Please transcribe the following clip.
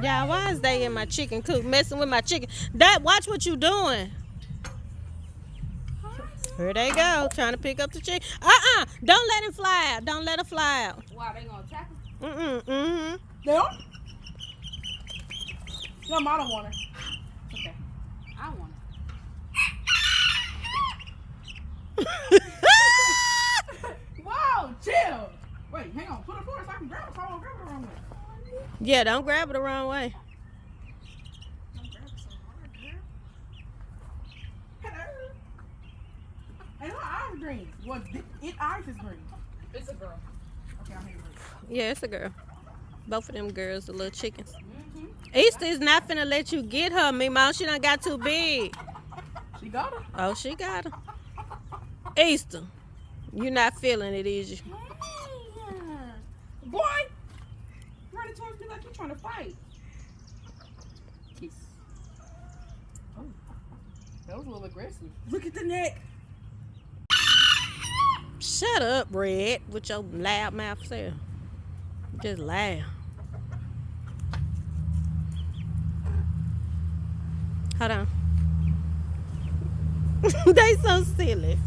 Yeah, why is they in my chicken coop messing with my chicken? Watch what you doing. Here they go, trying to pick up the chicken. Don't let him fly out. Don't let her fly out. Why, they gonna attack him? They don't? No, I don't want it. Okay. I want it. Whoa, chill. Wait, hang on. Put it forward so I can grab it. So I won't grab it the wrong way. Yeah, don't grab it the wrong way. Don't grab it so hard, girl. Hello. And her eyes green. Well, its eyes is green. It's a girl. Okay, I'm here. Yeah, it's a girl. Both of them girls, the little chickens. Easter is not finna let you get her, Mimo. She done got too big. She got her. Oh, she got her. Easter, you not feeling it, is you? Boy, running towards me like you're trying to fight. Kiss. Oh, that was a little aggressive. Look at the neck. Shut up, Red, with your loud mouth self. Just laugh. Hold on. They so silly.